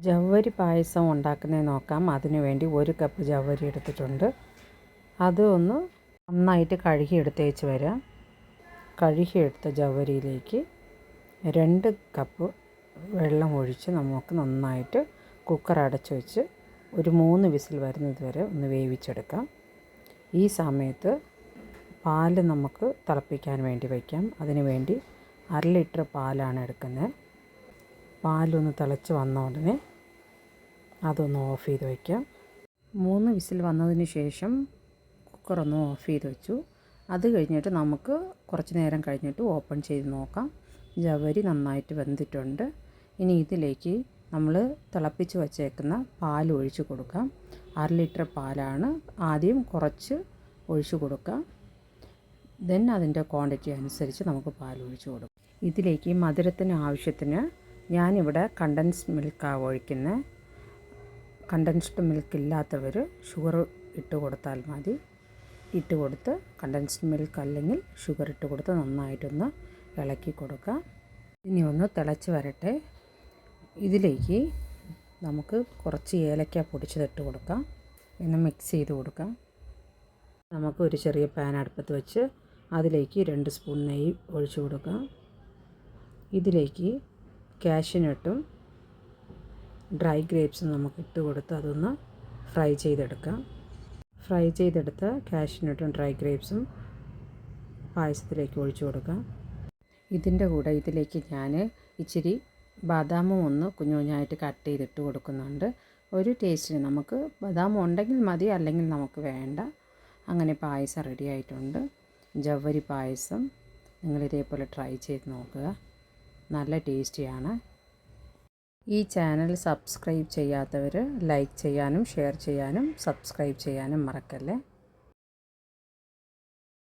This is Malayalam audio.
ജവ്വരി പായസം ഉണ്ടാക്കുന്നത് നോക്കാം. അതിനു വേണ്ടി 1 കപ്പ് ജവ്വരി എടുത്തിട്ടുണ്ട്. അത് ഒന്ന് നന്നായിട്ട് കഴുകിയെടുത്തേച്ച് വരാം. കഴുകിയെടുത്ത ജവ്വരിയിലേക്ക് 2 കപ്പ് വെള്ളം ഒഴിച്ച് നമുക്ക് നന്നായിട്ട് കുക്കർ അടച്ച് വെച്ച് ഒരു 3 വിസിൽ വരുന്നത് വരെ ഒന്ന് വേവിച്ചെടുക്കാം. ഈ സമയത്ത് പാല് നമുക്ക് തിളപ്പിക്കാൻ വേണ്ടി വയ്ക്കാം. അതിന് വേണ്ടി 1/2 ലിറ്റർ പാലാണ് എടുക്കുന്നത്. പാലൊന്ന് തിളച്ച് വന്ന ഉടനെ അതൊന്ന് ഓഫ് ചെയ്ത് വയ്ക്കാം. 3 വിസിൽ വന്നതിന് ശേഷം കുക്കറൊന്ന് ഓഫ് ചെയ്ത് വെച്ചു. അത് കഴിഞ്ഞിട്ട് നമുക്ക് കുറച്ച് നേരം കഴിഞ്ഞിട്ട് ഓപ്പൺ ചെയ്ത് നോക്കാം. ജവ്വരി നന്നായിട്ട് വെന്തിട്ടുണ്ട്. ഇനി ഇതിലേക്ക് നമ്മൾ തിളപ്പിച്ച് വച്ചേക്കുന്ന പാൽ ഒഴിച്ച് കൊടുക്കാം. 1/2 ലിറ്റർ പാലാണ്. ആദ്യം കുറച്ച് ഒഴിച്ച് കൊടുക്കാം. ദെൻ അതിൻ്റെ ക്വാണ്ടിറ്റി അനുസരിച്ച് നമുക്ക് പാൽ ഒഴിച്ച് കൊടുക്കാം. ഇതിലേക്ക് മധുരത്തിന് ആവശ്യത്തിന് ഞാനിവിടെ കണ്ടൻസ്ഡ് മിൽക്കാണ് ഒഴിക്കുന്നത്. കണ്ടൻസ്ഡ് മിൽക്ക് ഇല്ലാത്തവർ ഷുഗർ ഇട്ട് കൊടുത്താൽ മതി. ഇട്ട് കൊടുത്ത് കണ്ടൻസ്ഡ് മിൽക്ക് അല്ലെങ്കിൽ ഷുഗർ ഇട്ട് കൊടുത്ത് നന്നായിട്ടൊന്ന് ഇളക്കി കൊടുക്കുക. ഇനി ഒന്ന് തിളച്ച് വരട്ടെ. ഇതിലേക്ക് നമുക്ക് കുറച്ച് ഏലക്ക പൊടിച്ചതിട്ട് കൊടുക്കാം. പിന്നെ മിക്സ് ചെയ്ത് കൊടുക്കാം. നമുക്ക് ഒരു ചെറിയ പാൻ അടുപ്പത്ത് വെച്ച് അതിലേക്ക് 2 സ്പൂൺ നെയ്യ് ഒഴിച്ച് കൊടുക്കാം. ഇതിലേക്ക് കാഷ്യൂനട്ടും ഡ്രൈ ഗ്രേപ്സും നമുക്ക് ഇട്ട് കൊടുത്ത് അതൊന്ന് ഫ്രൈ ചെയ്തെടുക്കാം. ഫ്രൈ ചെയ്തെടുത്ത കാഷ്യൂനട്ടും ഡ്രൈ ഗ്രേപ്സും പായസത്തിലേക്ക് ഒഴിച്ച് കൊടുക്കാം. ഇതിൻ്റെ കൂടെ ഇതിലേക്ക് ഞാൻ ഇച്ചിരി ബദാമും ഒന്ന് കുഞ്ഞു കുഞ്ഞായിട്ട് കട്ട് ചെയ്തിട്ട് കൊടുക്കുന്നുണ്ട്. ഒരു ടേസ്റ്റിന് നമുക്ക് ബദാം ഉണ്ടെങ്കിൽ മതി, അല്ലെങ്കിൽ നമുക്ക് വേണ്ട. അങ്ങനെ പായസം റെഡി ആയിട്ടുണ്ട്. ജവ്വരി പായസം നിങ്ങളിതേപോലെ ട്രൈ ചെയ്ത് നോക്കുക. നല്ല ടേസ്റ്റിയാണ്. ഈ ചാനൽ സബ്സ്ക്രൈബ് ചെയ്യാത്തവർ ലൈക്ക് ചെയ്യാനും ഷെയർ ചെയ്യാനും സബ്സ്ക്രൈബ് ചെയ്യാനും മറക്കല്ലേ.